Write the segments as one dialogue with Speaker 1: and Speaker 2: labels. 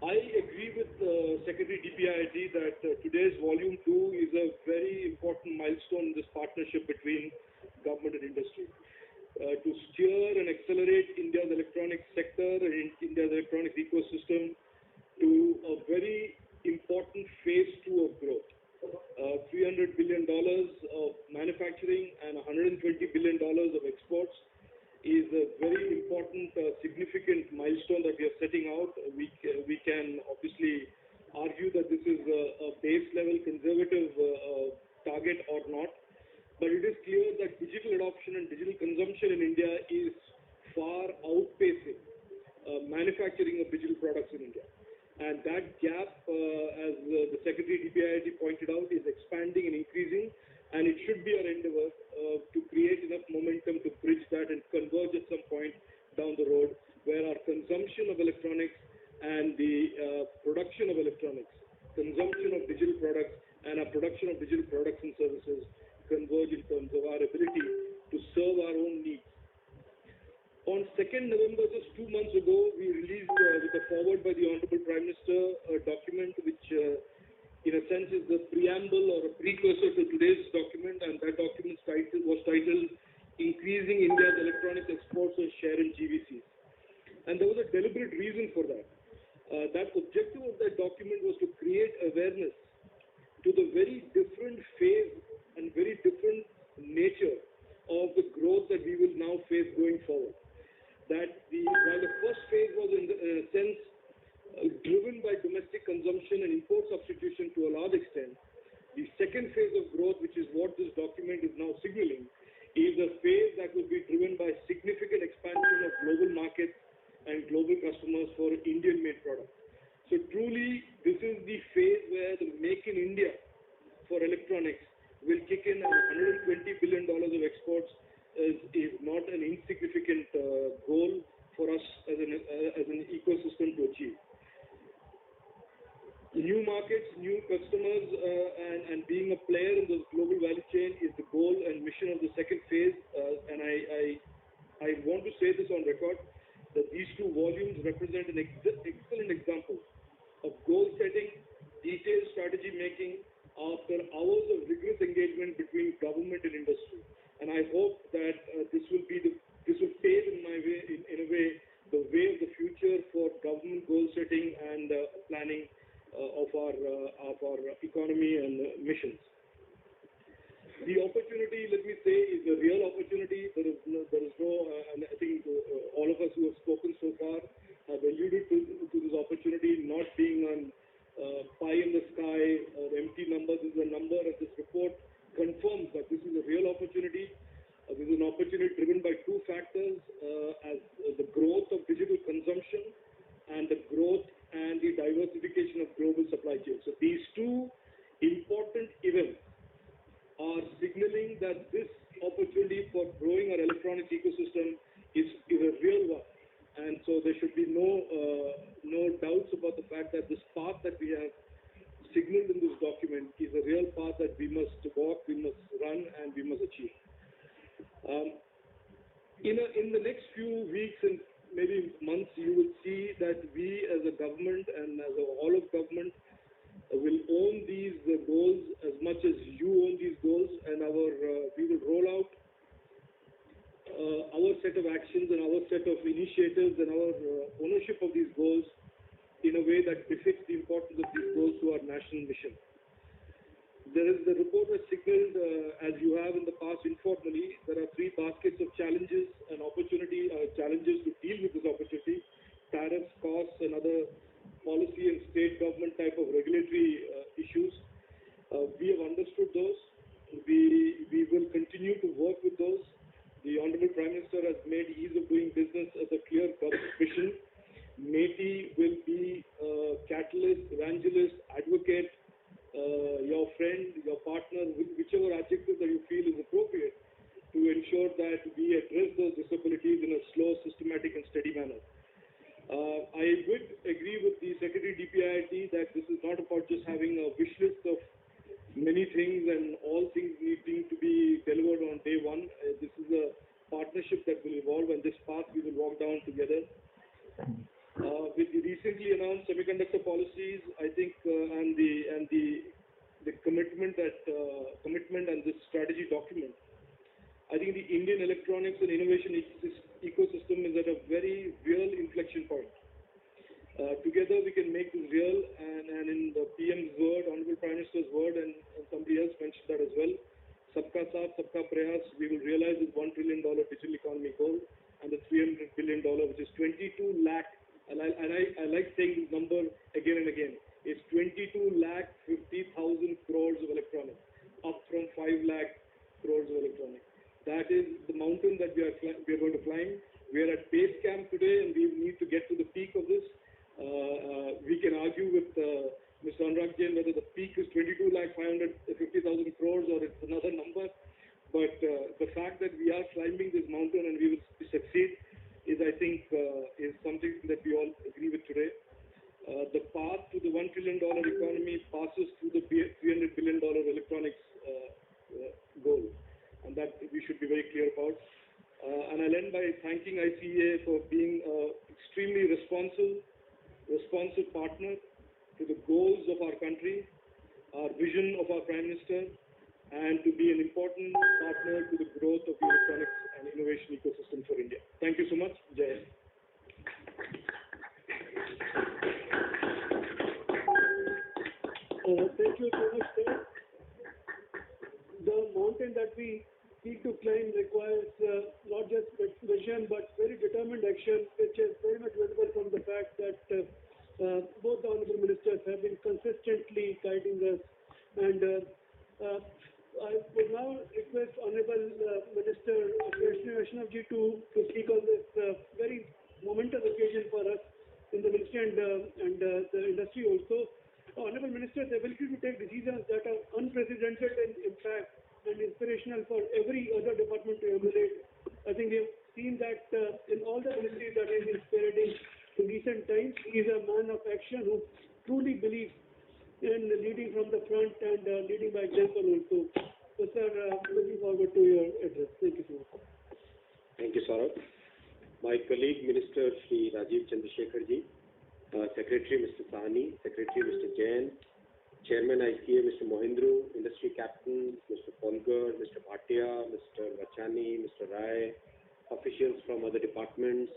Speaker 1: I agree with Secretary DPIIT that today's Volume 2 is a very important milestone in this partnership between government and industry. To steer and accelerate India's electronics sector and India's electronics ecosystem to a very important phase 2 of growth. $300 billion of manufacturing and $120 billion of exports is a very important, significant milestone that we are setting out. We can obviously argue that this is a base level conservative target or not, but it is clear that digital adoption and digital consumption in India is far outpacing manufacturing of digital products in India. And that gap, as the Secretary DPIIT pointed out, is expanding and increasing, and it should be our endeavor to create enough momentum to bridge that and converge at some point down the road where our consumption of electronics and the production of electronics, consumption of digital products and our production of digital products and services converge in terms of our ability to serve our own needs. On 2nd November, just 2 months ago, we released with a forward by the Honorable Prime Minister a document which in a sense is the preamble or a precursor to today's document, and that document was titled Increasing India's Electronics Exports and Share in GVCs. And there was a deliberate reason for that. That objective of that document was to create awareness to the very different phase and very different nature of the growth that we will now face going forward. That while the first phase was in a sense driven by domestic consumption and import substitution to a large extent, the second phase of growth, which is what this document is now signaling, is a phase that will be driven by significant expansion of global markets and global customers for Indian-made products. So truly, this is the phase where the Make in India for electronics will kick in, and $120 billion of exports is not an insignificant goal for us as an ecosystem to achieve. New markets, new customers, and being a player in the global value chain is the goal and mission of the second phase. And I want to say this on record, that these two volumes represent an excellent example of goal setting, detailed strategy making after hours of rigorous engagement between government and industry. And I hope that this will pave in a way the way of the future for government goal setting and planning of our economy and missions. The opportunity, let me say, is a real opportunity. There is no, and I think all of us who have spoken so far have alluded to this opportunity not being on pie in the sky or empty numbers. This is a number, and this report confirms that this is a real opportunity. This is an opportunity driven by two factors, as the growth of digital consumption and the growth and the diversification of global supply chains. So these two important events are signaling that this opportunity for growing our electronics ecosystem is a real one. And so there should be no doubts about the fact that this path that we have signaled in this document is a real path that we must walk, we must run, and we must achieve. In the next few weeks and maybe months, you will see that we as a government and as a whole of government will own these goals as much as you own these goals, and we will roll out our set of actions and our set of initiatives and our ownership of these goals in a way that befits the importance of these goals to our national mission. The report has signaled, as you have in the past informally, there are three baskets of challenges and opportunity, challenges to deal with this opportunity: tariffs, costs, and other policy and state government type of regulatory issues. We have understood those. We will continue to work with those. The Honorable Prime Minister has made ease of doing business as a clear government mission. MeITY will be a catalyst, evangelist, advocate, your friend, your partner, whichever adjective that you feel is appropriate, to ensure that we address those disabilities in a slow, systematic, and steady manner. I would agree with the Secretary DPIIT that this is not about just having a wish list of many things and all things needing to be delivered on day one. This is a partnership that will evolve, and this path we will walk down together. With the recently recently announced semiconductor policies, I think, and the commitment and this strategy document, I think the Indian electronics and innovation ecosystem is at a very real inflection point. Together we can make this real, and in the PM's word, Honorable Prime Minister's word, and somebody else mentioned that as well, Sabka Saath, Sabka Prayas, we will realize this $1 trillion digital economy goal, and the $300 billion, which is 22 lakh, and I like saying this number again and again, it's 22 lakh 50,000 crores of electronics, up from 5 lakh crores of electronics. That is the mountain that we are going to climb. We are at base camp today, and we need to get to the peak of this. We can argue with Mr. Anurag Jain whether the peak is 22 lakh 550,000 crores or it's another number. But the fact that we are climbing this mountain and we will succeed is, I think, is something that we all agree with today. The path to the $1 trillion economy passes through the $300 billion electronics goal, and that we should be very clear about. And I'll end by thanking ICA for being extremely responsive partner to the goals of our country, our vision of our Prime Minister, and to be an important partner to the growth of the electronics and innovation ecosystem for India. Thank you so much. Jai Hind.
Speaker 2: Thank you so much, sir. The mountain that we need to climb requires not just vision but very determined action, which is very much visible from the fact that both the Honorable Ministers have been consistently guiding us. And I would now request Honorable Minister Ashwini Vaishnaw to speak on this very momentous occasion for us in the ministry and the industry also. Honorable Minister's ability to take decisions that are unprecedented in impact and inspirational for every other department to emulate. I think we have seen that in all the ministries that have been spearheading in recent times. He is a man of action who truly believes in leading from the front and leading by example also. So, sir, looking forward to your address. Thank you so much.
Speaker 3: Thank you, Saurabh. My colleague, Minister Shri Rajeev Chandrasekhar ji, Secretary Mr. Sahni, Secretary Mr. Jain, Chairman ICA Mr. Mohindru, Industry Captain Mr. Polgar, Mr. Bhatia, Mr. Vachani, Mr. Rai, officials from other departments,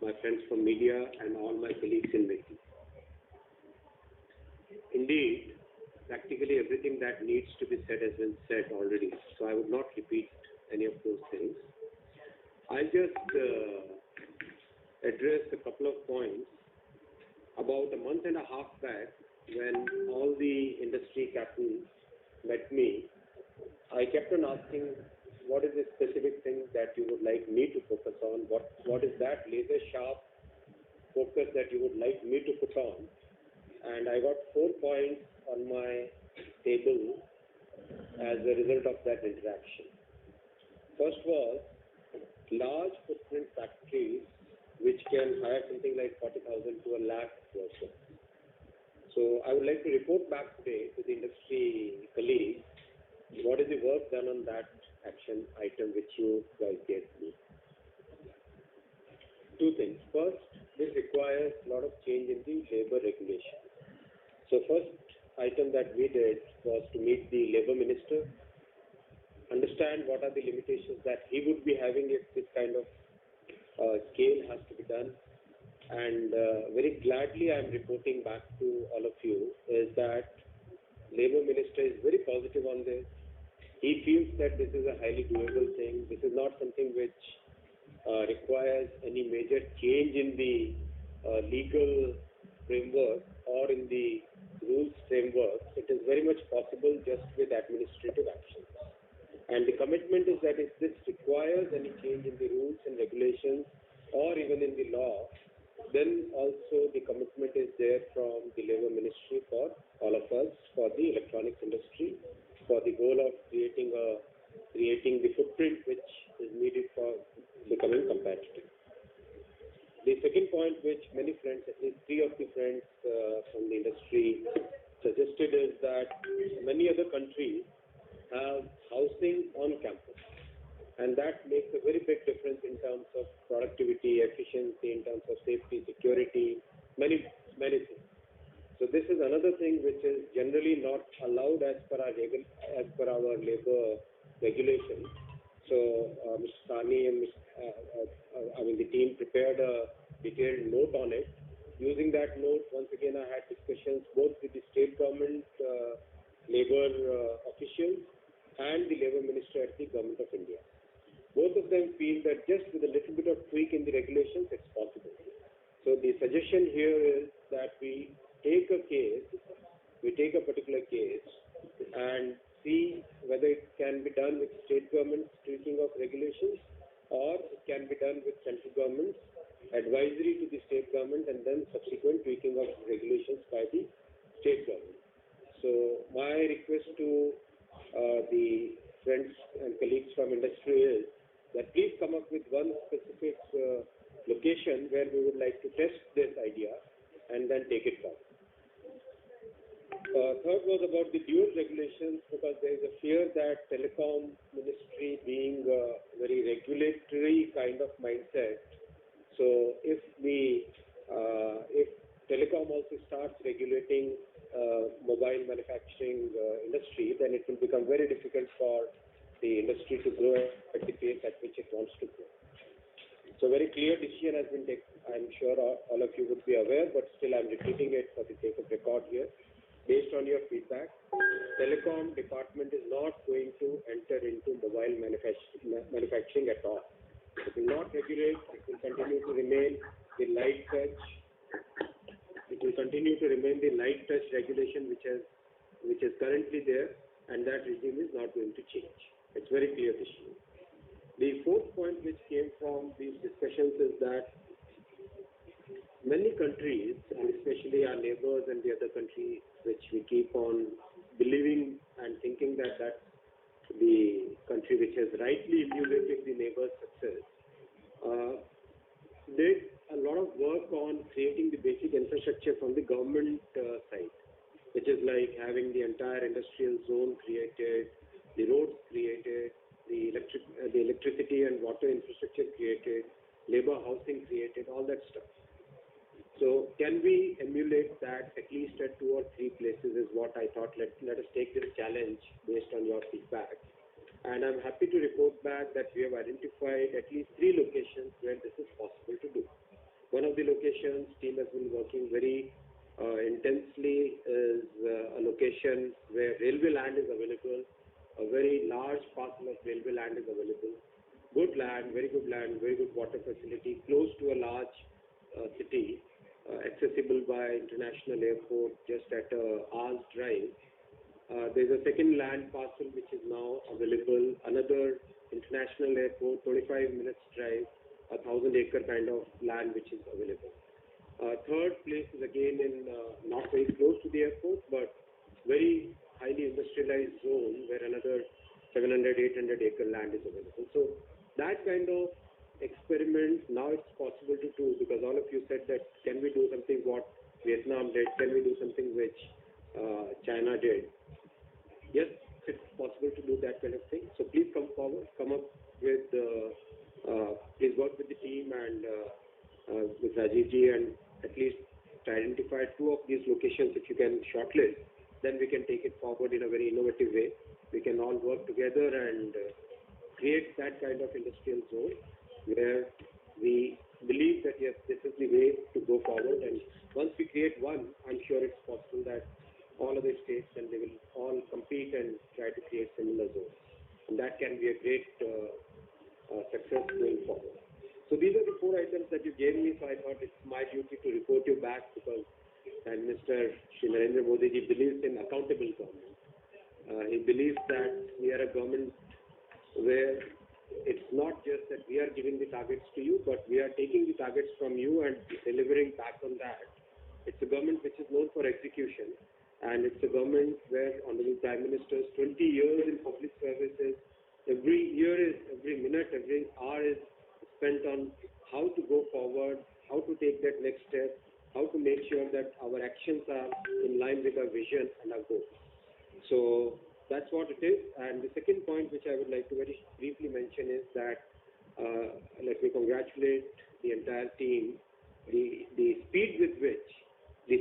Speaker 3: my friends from media, and all my colleagues in MeITY. Indeed, practically everything that needs to be said has been said already, so I would not repeat any of those things. I'll just address a couple of points. About a month and a half back, when all the industry captains met me, I kept on asking, what is the specific thing that you would like me to focus on? What is that laser sharp focus that you would like me to put on? And I got 4 points on my table as a result of that interaction. First was large footprint factories which can hire something like 40,000 to a lakh workers. So I would like to report back today to the industry colleagues what is the work done on that action item which you guys gave me. 2 things. First, this requires a lot of change in the labor regulation. So first item that we did was to meet the labor minister, understand what are the limitations that he would be having if this kind of scale has to be done. And very gladly I am reporting back to all of you is that Labour Minister is very positive on this. He feels that this is a highly doable thing. This is not something which requires any major change in the legal framework or in the rules framework. It is very much possible just with administrative action. And the commitment is that if this requires any change in the rules and regulations or even in the law, then also the commitment is there from the Labour Ministry for all of us, for the electronics industry, for the goal of creating the footprint which is needed for becoming competitive. The second point which many friends, at least 3 of the friends from the industry suggested is that many other countries have housing on campus, and that makes a very big difference in terms of productivity, efficiency, in terms of safety, security. Many many things. So this is another thing which is generally not allowed as per our labor regulations. So Mr. Sani and the team prepared a detailed note on it. Using that note, once again I had discussions both with the state government labor officials and the labor minister at the Government of India. Both of them feel that just with a little bit of tweak in the regulations, it's possible. So the suggestion here is that we take a particular case and see whether it can be done with state government's tweaking of regulations or it can be done with central government's advisory to the state government and then subsequent tweaking of regulations by the state government. So my request to the friends and colleagues from industry is that please come up with one specific location where we would like to test this idea and then take it forward. Third was about the dual regulations, because there is a fear that telecom ministry being a very regulatory kind of mindset. So if telecom also starts regulating mobile manufacturing industry, then it will become very difficult for the industry to grow at the pace at which it wants to grow. So very clear decision has been taken. I'm sure all of you would be aware, but still I'm repeating it for the sake of record here. Based on your feedback, telecom department is not going to enter into mobile manufacturing at all. It will not regulate. It will continue to remain the light touch. It will continue to remain the light touch regulation which is currently there, and that regime is not going to change. It's very clear issue. The fourth point which came from these discussions is that many countries, and especially our neighbors and the other countries, which we keep on believing and thinking that that's the country which has rightly emulated the neighbor's success, did a lot of work on creating the basic infrastructure from the government side, which is like having the entire industrial zone created, the roads created, the electricity and water infrastructure created, labor housing created, all that stuff. So can we emulate that at least at 2 or 3 places is what I thought. Let us take this challenge based on your feedback. And I'm happy to report back that we have identified at least 3 locations where this is possible to do. One of the locations team has been working very intensely is a location where railway land is available. A very large parcel of railway land is available. Good land, very good water facility, close to a large city. Accessible by international airport just at a hour's drive. There's a second land parcel which is now available, another international airport, 25 minutes drive, 1,000-acre kind of land which is available. Third place is again in not very close to the airport, but very highly industrialized zone where another 700-800-acre land is available. So that kind of experiment now it's possible to do, because all of you said that can we do something what Vietnam did, can we do something which China did. Yes, it's possible to do that kind of thing. So please come forward, come up with please work with the team and with Rajeev ji, and at least identify 2 of these locations. If you can shortlist, then we can take it forward in a very innovative way. We can all work together and create that kind of industrial zone where we believe that yes, this is the way to go forward. And once we create one, I'm sure it's possible that all other states and they will all compete and try to create similar zones. And that can be a great success going forward. So these are the 4 items that you gave me, so I thought it's my duty to report you back, because and Mr. Shri Narendra Modi ji believes in accountable government. He believes that we are a government where it's not just that we are giving the targets to you, but we are taking the targets from you and delivering back on that. It's a government which is known for execution, and it's a government where Honorable Prime Minister's 20 years in public services, every minute, every hour is spent on how to go forward, how to take that next step, how to make sure that our actions are in line with our vision and our goals. So that's what it is. And the second point which I would like to very briefly mention is that let me congratulate the entire team. The speed with which the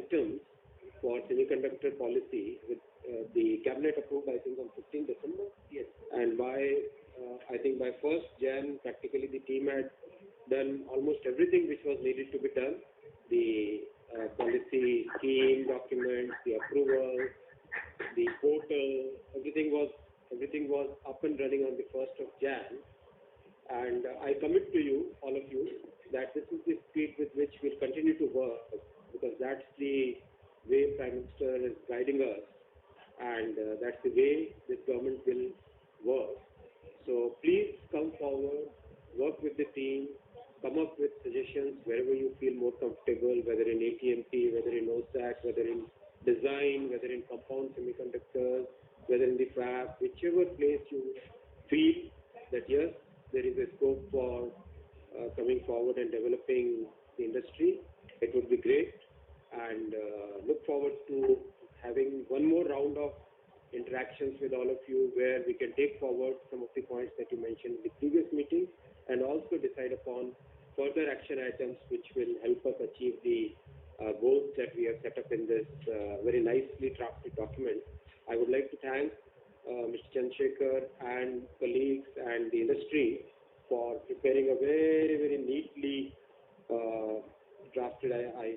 Speaker 3: items for semiconductor policy, with the cabinet approved, I think, on 15 December. Yes. And by, I think by 1st Jan, practically the team had done almost everything which was needed to be done. The policy scheme documents, the approval, the portal, everything was up and running on the 1st of Jan. And I commit to you, all of you, that this is the speed with which we'll continue to work, because that's the way Prime Minister is guiding us, and that's the way this government will work. So please come forward, work with the team, come up with suggestions wherever you feel more comfortable, whether in ATMP, whether in OSAT, whether in design, whether in compound semiconductors, whether in the fab, whichever place you feel that yes, there is a scope for coming forward and developing the industry. It would be great, and look forward to having one more round of interactions with all of you where we can take forward some of the points that you mentioned in the previous meeting, and also decide upon further action items which will help us achieve the goals that we have set up in this very nicely drafted document. I would like to thank Mr. Chandrasekhar and colleagues and the industry for preparing a very, very neatly drafted, I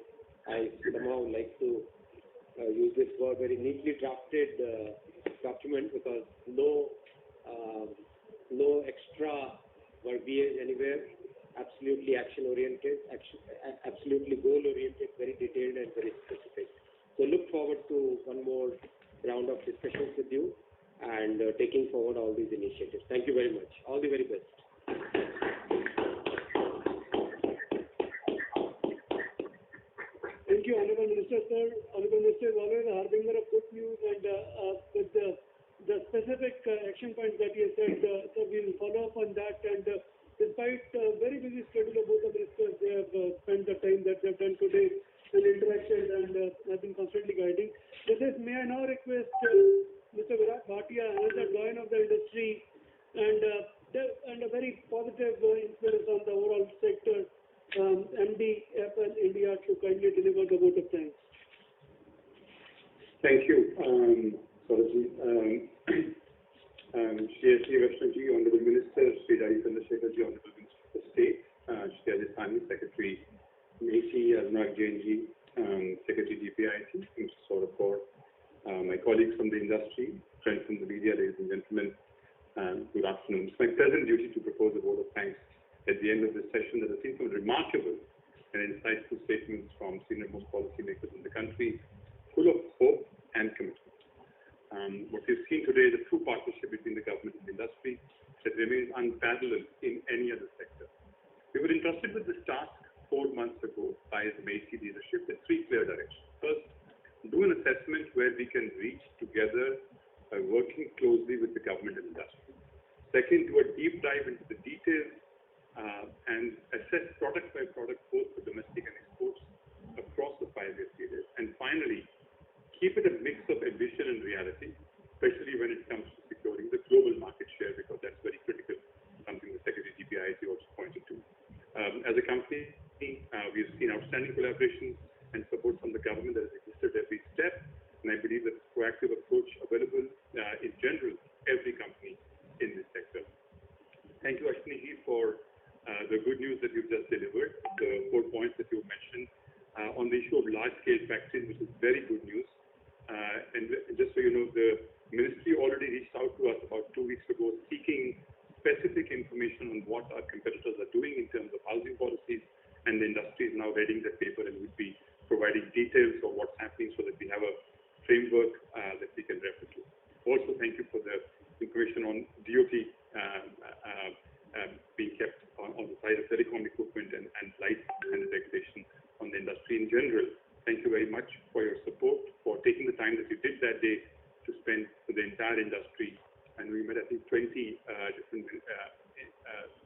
Speaker 3: somehow like to use this word, very neatly drafted document, because no extra verbiage anywhere, absolutely action-oriented, absolutely goal-oriented, very detailed and very specific. So look forward to one more round of discussions with you and taking forward all these initiatives. Thank you very much. All the very best.
Speaker 2: Thank you, Honorable Minister, sir. Honorable Minister is always a harbinger of good news, and with the specific action points that he has said, so we will follow up on that. And despite very busy schedule of both the ministers, they have spent the time that they have done today in interactions and have been constantly guiding. With this, may I now request Mr. Virat Bhatia, another lion of the industry, and a very positive influence on the overall sector, MD Apple India, to kindly deliver the vote of thanks.
Speaker 4: Thank you, Rajeev. Shri Vaishnaw ji, Honorable Minister, Shri Rajeev Chandrasekhar ji, Honorable Minister of State, Shri Rajeev Secretary MeITY, Arnab Jain ji, Secretary DPIIT, Mr. Saurabh Kaur, my colleagues from the industry, friends from the media, ladies and gentlemen, good afternoon. It's my pleasant duty to propose a vote of thanks at the end of this session that has seen some remarkable and insightful statements from senior-most policymakers in the country, full of hope and commitment. What we've seen today is a true partnership between the government and the industry that remains unparalleled in any other sector. We were entrusted with this task 4 months ago by the MeITY leadership with 3 clear directions. First, do an assessment where we can reach together by working closely with the government and industry. Second, do a deep dive into the details and assess product by product, both for domestic and exports across the 5-year period. And finally, keep it a mix of ambition and reality, especially when it comes to securing the global market share, because that's very critical, something the Secretary DPIIT also pointed to. As a company, we've seen outstanding collaboration and support from the government that has existed every step, and I believe that the proactive approach available in general, every company in this sector. Thank you, Ashwini, for the good news that you've just delivered, the 4 points that you mentioned on the issue of large-scale factories, which is very good news. And just so you know, the ministry already reached out to us about 2 weeks ago seeking specific information on what our competitors are doing in terms of housing policies, and the industry is now reading that paper and will be providing details of what's happening so that we have a framework that we can refer to. Also, thank you for the information on DOT being kept on the side of telecom equipment and light and regulation on the industry in general. Thank you very much for your support, for taking the time that you did that day to spend with the entire industry. And we met, I think, 20 different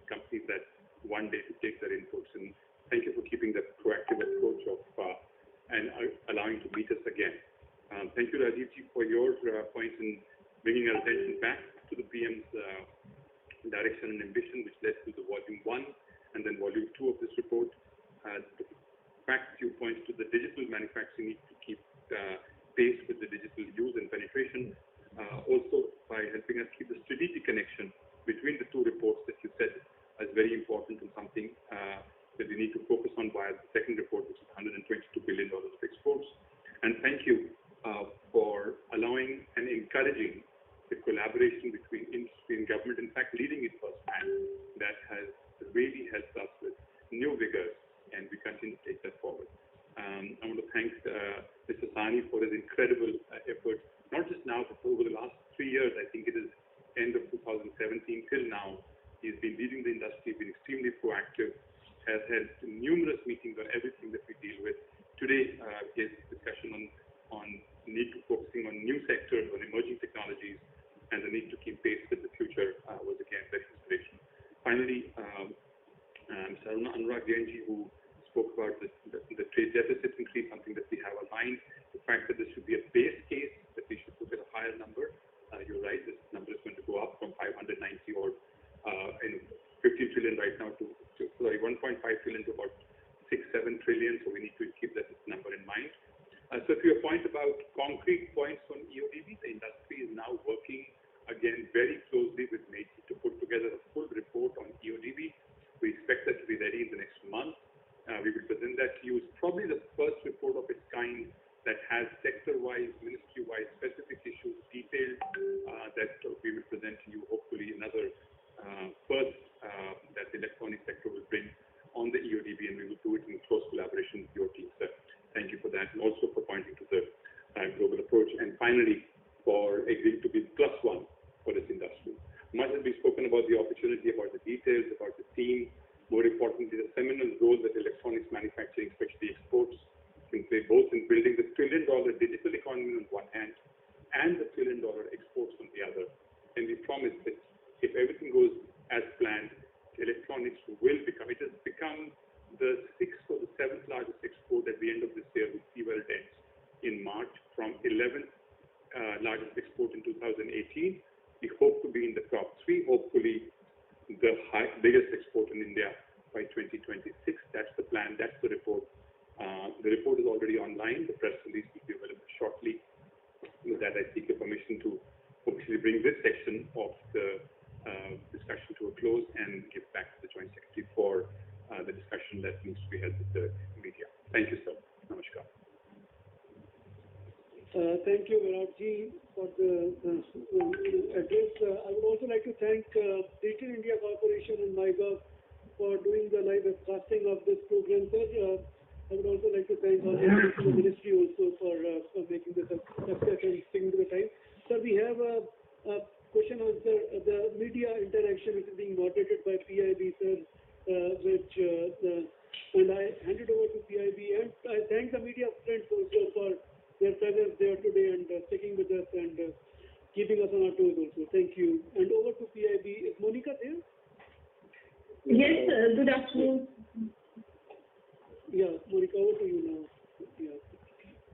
Speaker 4: companies that one day to take their inputs. And thank you for keeping that proactive approach of and allowing to meet us again. Thank you, Rajeev, for your points in bringing our attention back to the PM's direction and ambition, which led to the volume 1 and then volume 2 of this report. The fact you point to the digital manufacturing need to by helping us keep the strategic connection between the two reports that you said as very important and something that we need to focus on via the second report, which is $122 billion of exports. And thank you for allowing and encouraging the collaboration between industry and government, in fact, leading it firsthand. That has really helped us with new vigor, and we continue to take that forward. I want to thank Mr. Sani for his incredible effort, not just now, but over the last 3 years. I think it is end of 2017 till now. He's been leading the industry, been extremely proactive, has had numerous meetings on everything that we deal with. Today, his discussion on need to focusing on new sectors, on emerging technologies, and the need to keep pace with the future was again very inspirational. Finally, Mr. Anurag Jainji, who spoke about the trade deficit increase, something that we have aligned. The fact that this should be a base case, that we should look at a higher number. You're right, this number is going to go up from 590 or 15 trillion right now to 1.5 trillion to about 6-7 trillion. So we need to keep that number in mind. So to your point about concrete points on EODB, the industry is now working again very closely with MeITY to put together a full report on EODB. We expect that to be ready in the next month. We will present that to you. It's probably the first report of its kind that has sector-wise, ministry-wise specific issues detailed that we will present to you, hopefully another first that the electronic sector will bring on the EODB, and we will do it in close collaboration with your team, sir. Thank you for that, and also for pointing to the global approach. And finally, for agreeing to be +1 for this industry. Much has been spoken about the opportunity, about the details, about the team. More importantly, the seminal role that electronics manufacturing, especially exports, can play both in building the trillion-dollar digital economy on one hand and the trillion-dollar exports on the other. And we promise that if everything goes as planned, electronics will become, it has become the 6th or the 7th largest export at the end of this year, with see where it ends in March, from 11th largest export in 2018. We hope to be in the top 3, hopefully the biggest export in India by 2026. That's the plan, that's the report. The report is already online. The press release will be available shortly. With that, I seek your permission to hopefully bring this section of the discussion to a close and give back to the Joint Secretary for the discussion that needs to be held with the media. Thank you, sir. Namaskar.
Speaker 2: Thank you, Viratji, for the address. I would also like to thank Digital India Corporation and MyGov for doing the live webcasting of this program, sir. I would also like to thank all the ministry also for making this a success and sticking to the time. Sir, we have a question on the media interaction, which is being moderated by PIB, sir, and I hand it over to PIB. And I thank the media friends also for their presence there today and sticking with us and keeping us on our toes also. Thank you. And over to PIB. Is Monica there?
Speaker 5: Yes, good afternoon.
Speaker 2: Yeah, Monica, over to you now. Yeah.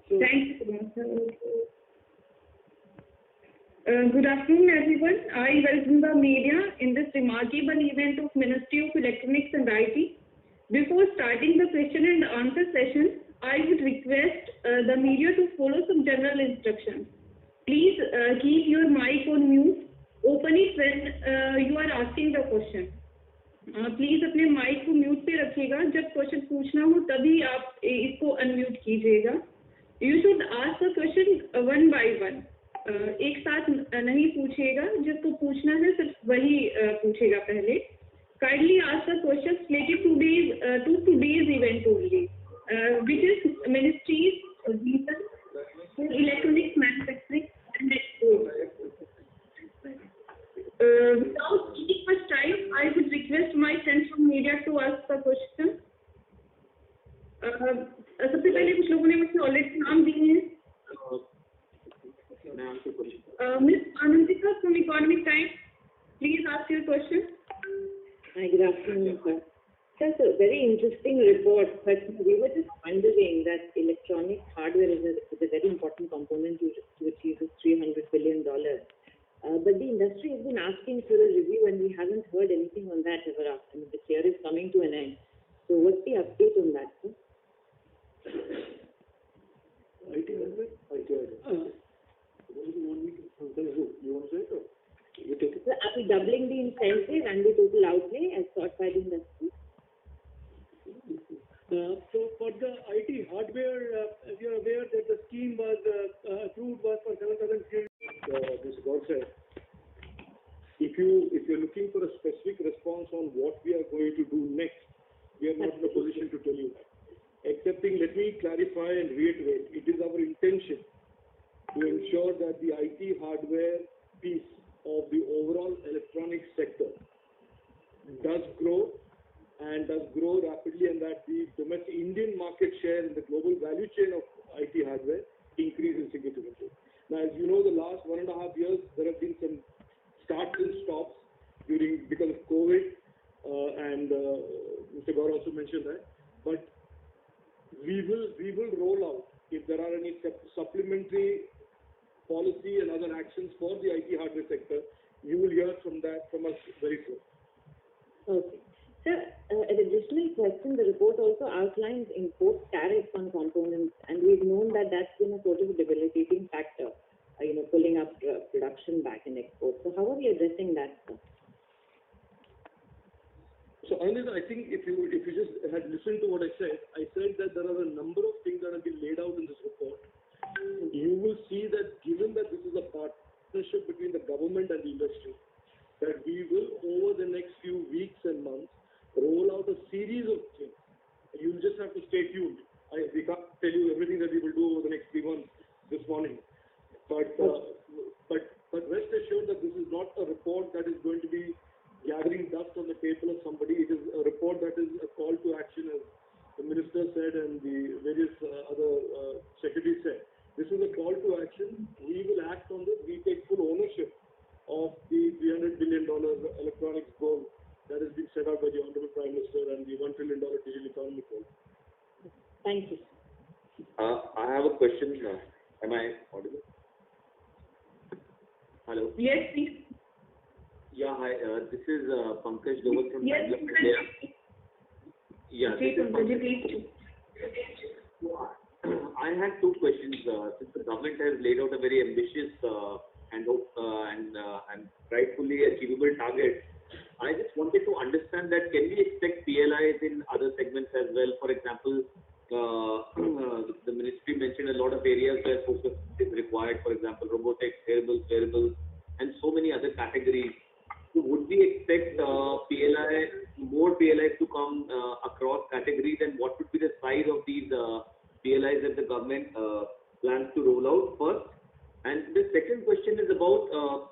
Speaker 2: So,
Speaker 5: thanks. Good afternoon, everyone. I welcome the media in this remarkable event of Ministry of Electronics and IT. Before starting the question and answer session, I would request the media to follow some general instructions. Please keep your mic on mute. Open it when you are asking the question. Please अपने mic को mute पे रखिएगा, जब question पूछना हो तभी आप इसको अनम्यूट कीजिएगा. You should ask the question one by one. एक साथ नहीं पूछिएगा, जिसको पूछना है सिर्फ वही पूछेगा पहले. Kindly ask the question related to today's event only, which is Ministry's reason for electronics manufacturing and exports. Without taking much time, I would request my friends from media to ask the question. सबसे पहले कुछ लोगों ने मुझे already नाम दिए हैं. Miss Anantika from Economic Times, please ask your question.
Speaker 6: Hi, good afternoon, sir. That's a very interesting report, but we were just wondering that electronic hardware is a very important component to achieve this $300 billion. But the industry has been asking for a review, and we haven't heard anything on that ever after. This year is coming to an end. So what's the update on that, sir?
Speaker 2: IT hardware? IT hardware. You want me to answer? You want to say it?
Speaker 6: doubling the incentive and the total outlay as sought by the industry?
Speaker 2: So for the IT hardware, as you're aware that the scheme was approved was for 7,300.
Speaker 1: Mr. Gaur said, if you're looking for a specific response on what we are going to do next, we are not in a position to tell you that. Excepting, let me clarify and reiterate, it is our intention to ensure that the IT hardware piece of the overall electronics sector does grow and does grow rapidly, and that the domestic Indian market share in the global value chain of IT hardware increases significantly. Now, as you know, the last 1.5 years, there have been some starts and stops because of COVID, and Mr. Gaur also mentioned that. But we will roll out, if there are any supplementary policy and other actions for the IT hardware sector, you will hear from us very soon.
Speaker 6: Okay. Sir, an additional question, the report also outlines import tariffs on components, and we've known that that's been a sort of debilitating factor, pulling up production back in exports. So how are we addressing that, sir?
Speaker 1: So, Anand, I think if you just had listened to what I said that there are a number of things that have been laid out in this report. You will see that given that this is a partnership between the government and the industry, that we will, over the next few weeks and months, roll out a series of things. You just have to stay tuned. We can't tell you everything that we will do over the next 3 months this morning. But rest assured that this is not a report that is going to be gathering dust on the table of somebody. It is a report that is a call to action, as the minister said and the various other secretaries said. This is a call to action. We will act on this. We take full ownership of the $300 billion electronics goal that has been set out by the Honorable Prime Minister and the $1 trillion digital economy goal.
Speaker 6: Thank you.
Speaker 7: I have a question. Am I audible? Hello?
Speaker 5: Yes, please.
Speaker 7: Yeah, hi. This is Pankaj Doval from
Speaker 5: Yes,
Speaker 7: Bangalore,
Speaker 5: please.
Speaker 7: India. Yeah,
Speaker 5: Okay,
Speaker 7: this is
Speaker 5: Pankaj,
Speaker 7: Pankaj.
Speaker 5: please.
Speaker 7: I had 2 questions. Since the government has laid out a very ambitious and rightfully achievable target, I just wanted to understand that can we expect PLIs in other segments as well? For example, the ministry mentioned a lot of areas where focus is required, for example, robotics, wearables, and so many other categories. So would we expect more PLIs to come across categories, and what would be the size of these PLIs that the government plans to roll out first? And the second question is about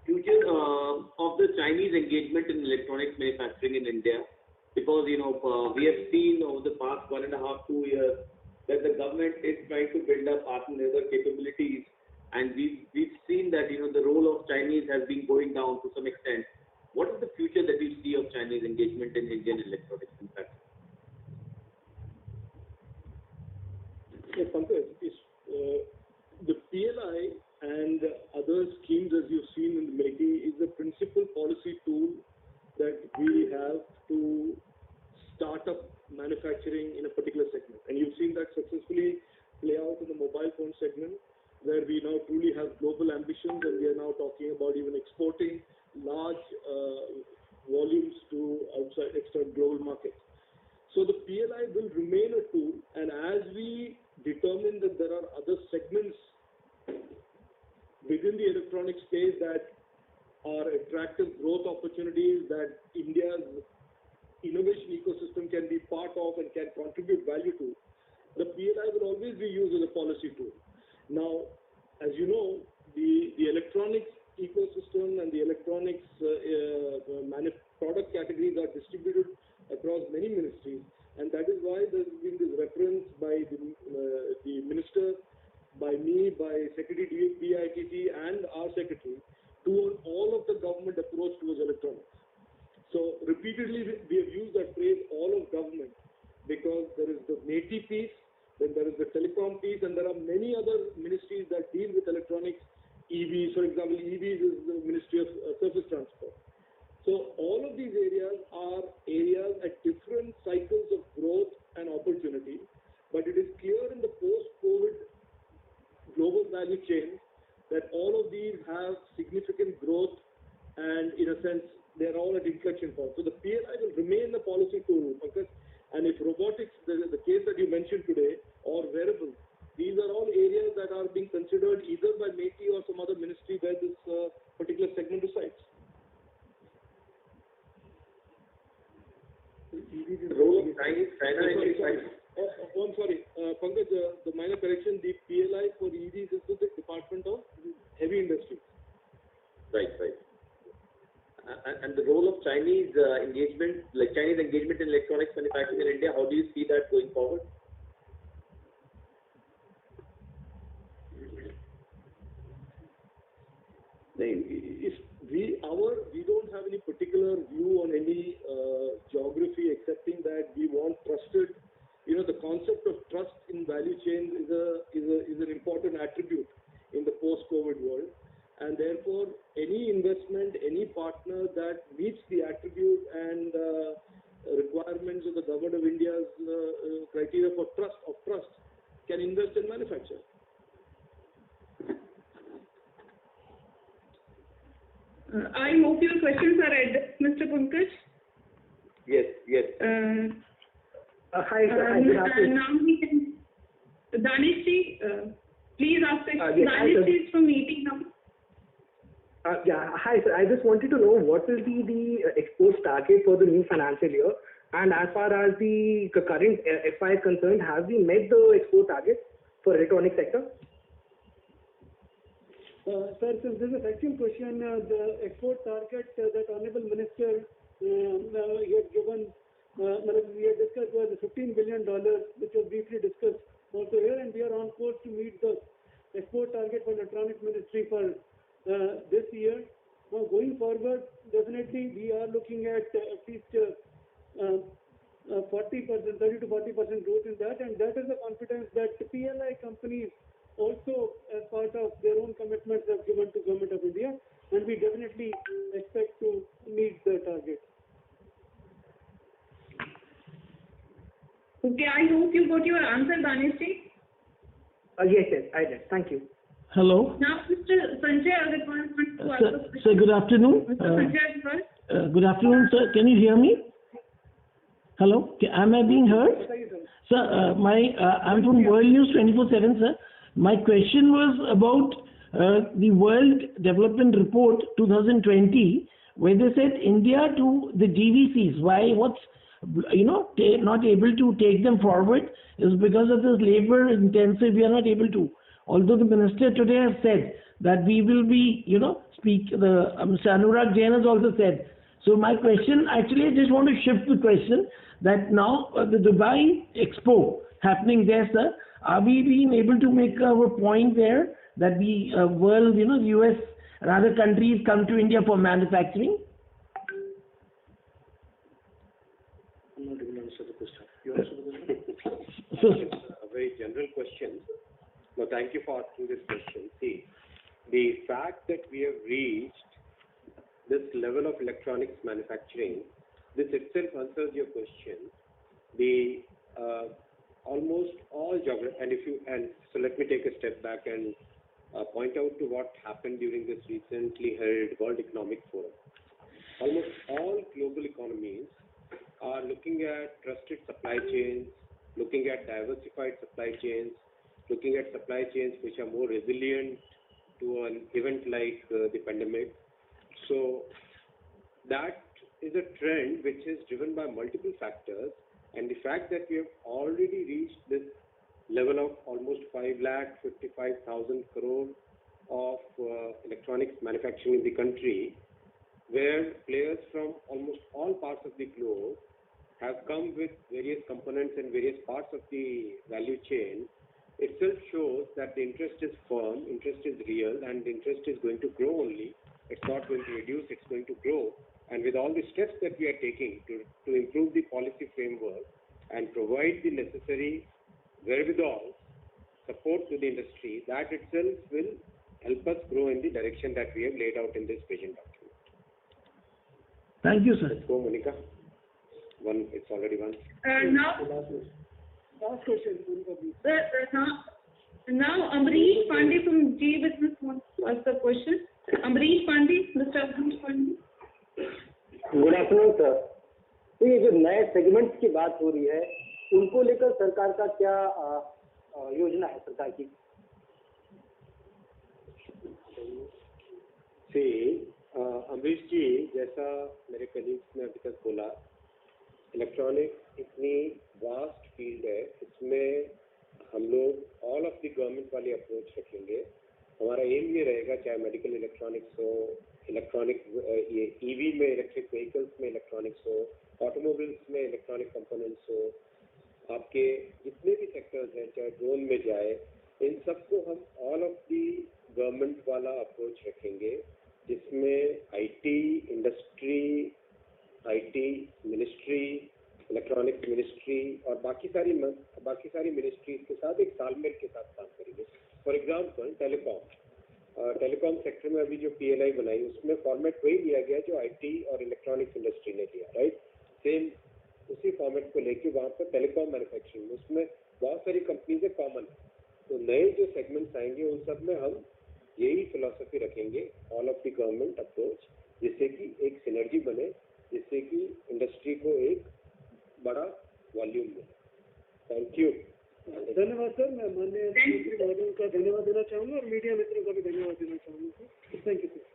Speaker 7: future of the Chinese engagement in electronics manufacturing in India, because we have seen over the past 1.5 to 2 years that the government is trying to build up Atmanirbhar capabilities, and we've seen that the role of Chinese has been going down to some extent. What is the future that you see of Chinese engagement in Indian electronics manufacturing?
Speaker 1: Yes, Pankaj, the PLI and other schemes, as you've seen in the MeITY, is a principal policy tool that we have to start up manufacturing in a particular segment. And you've seen that successfully play out in the mobile phone segment, where we now truly have global ambitions, and we are now talking about even exporting large volumes to outside external global markets. So the PLI will remain a tool, and as we determine that there are other segments within the electronic space that are attractive growth opportunities that India's innovation ecosystem can be part of and can contribute value to, the PLI will always be used as a policy tool. Now, as you know, the electronics ecosystem and the electronics product categories are distributed across many ministries, and that is why there has been this reference by the minister, by me, by Secretary DITT and our Secretary, to all of the government approach towards electronics. So repeatedly we have used that phrase, all of government, because there is the MeITY piece, then there is the telecom piece, and there are many other ministries that deal with electronics. EVs, for example, EVs is the Ministry of Surface Transport. So all of these areas are areas at different cycles of growth and opportunity, but it is clear in the post-COVID global value chain that all of these have significant growth and in a sense, they're all at inflection points. So the PLI will remain the policy tool, Pankaj. And if robotics, the case that you mentioned today, or wearables, these are all areas that are being considered either by MeITY or some other ministry where this particular segment resides.
Speaker 7: The role of China
Speaker 1: I'm sorry, Pankaj, the minor correction, the PLI for EVs is with the Department of Heavy Industries.
Speaker 7: Right. And the role of Chinese engagement, like Chinese engagement in electronics manufacturing in India, how do you see that going forward?
Speaker 1: We don't have any particular view on any geography, excepting that we want trusted. The concept of trust in value chains is an important attribute in the post-COVID world, and therefore any investment, any partner that meets the attribute and requirements of the Government of India's criteria for trust can invest in manufacture.
Speaker 5: I hope your questions are addressed, Mr. Pankaj.
Speaker 7: Yes.
Speaker 8: Hi, sir. Good afternoon.
Speaker 5: Now we can. Danishji, please ask the question.
Speaker 8: Yes,
Speaker 5: Danishji is from MeITY now.
Speaker 8: Hi, sir. I just wanted to know what will be the exports target for the new financial year, and as far as the current FY is concerned, have we met the export target for electronic sector?
Speaker 2: Sir, since this is a factual question, the export target that Honorable Minister he had given, we had discussed was $15 billion, which was briefly discussed also here, and we are on course to meet the export target for Electronics Ministry for this year. Now, going forward, definitely we are looking at least 40%, 30 to 40% growth in that, and that is the confidence that the PLI companies also, as part of their own commitments, have given to Government of India, and we definitely expect to meet the target.
Speaker 5: Okay, I hope you got your answer, Danishji.
Speaker 8: Yes, I did. Thank you.
Speaker 9: Hello.
Speaker 5: Now, Mr. Sanjay Agarwal wants to ask a question.
Speaker 9: Sir, good afternoon.
Speaker 5: Mr. Sanjay Agarwal.
Speaker 9: Good afternoon, sir. Can you hear me? Hello. Am I being heard? Sir, I'm from World News 24/7, sir. My question was about the World Development Report 2020, where they said India to the GVCs. What's not able to take them forward is because of this labor intensive. We are not able to. Although the minister today has said that we will be, Anurag Jain has also said. So my question, actually, I just want to shift the question that now the Dubai Expo happening there, sir, are we being able to make our point there that the world, the US and other countries come to India for manufacturing?
Speaker 1: I'm not able to answer the question. You answer the question?
Speaker 3: So, a very general question. No, thank you for asking this question. See, the fact that we have reached this level of electronics manufacturing, this itself answers your question. The almost all geography, and so let me take a step back and point out to what happened during this recently held World Economic Forum. Almost all global economies are looking at trusted supply chains, looking at diversified supply chains, looking at supply chains which are more resilient to an event like the pandemic. So that is a trend which is driven by multiple factors, and the fact that we have already reached this level of almost 5,55,000 crore of electronics manufacturing in the country, where players from almost all parts of the globe have come with various components and various parts of the value chain, itself shows that the interest is firm, interest is real, and the interest is going to grow only. It's not going to reduce, it's going to grow. And with all the steps that we are taking to improve the policy framework and provide the necessary wherewithal, support to the industry, that itself will help us grow in the direction that we have laid out in this vision document.
Speaker 9: Thank you, sir.
Speaker 3: Let's go, Monica. It's already one.
Speaker 2: Last question, Monica, please.
Speaker 5: Now, Amrish Pandey from G Business wants to ask the question. Amrish Pandey, Mr. Amrish Pandey.
Speaker 10: Afternoon sir. तो ये जो नए segments की बात हो रही है, उनको लेकर सरकार का क्या योजना है सरकार की?
Speaker 3: अमरीश जी, जैसा मेरे कलीग्स ने अभी तक बोला, इलेक्ट्रॉनिक इतनी वास्ट फील्ड है, इसमें हम लोग ऑल ऑफ द गवर्नमेंट वाली अप्रोच रखेंगे। हमारा एम ये रहेगा, चाहे मेडिकल इलेक्ट्रॉनिक्स हो, इलेक्ट्रॉनिक ये ईवी में, इलेक्ट्रिक व्हीकल्स में इलेक्ट्रॉनिक्स हो, ऑटोमोबाइल्स में इलेक्ट्रॉनिक कंपोनेंट्स हो, आपके जितने भी सेक्टर्स हैं, चाहे ड्रोन में जाए, इन सबको हम ऑल ऑफ दी गवर्नमेंट वाला अप्रोच रखेंगे, जिसमें IT industry, IT ministry, electronics ministry और बाकी सारी मिनिस्ट्रीज के साथ एक तालमेल के साथ काम करेंगे। फॉर एग्जांपल टेलीकॉम सेक्टर में अभी जो पीएलआई बनाई, उसमें फॉर्मेट वही लिया गया जो आईटी और इलेक्ट्रॉनिक्स इंडस्ट्री ने लिया, राइट? सेम उसी फॉर्मेट को लेके वहाँ पर टेलीकॉम मैन्युफैक्चरिंग, उसमें बहुत सारी कंपनीज है कॉमन। तो नए जो सेगमेंट्स आएंगे उन सब में हम यही फिलॉसफी रखेंगे, all of the government approach, जिससे कि एक सिनर्जी बने, जिससे कि इंडस्ट्री को एक बड़ा वॉल्यूम मिले। Thank you.
Speaker 2: धन्यवाद सर। मैं माननीय मंत्री महोदय का धन्यवाद देना चाहूँगा और मीडिया मित्रों का भी धन्यवाद देना चाहूँगा। Thank you sir.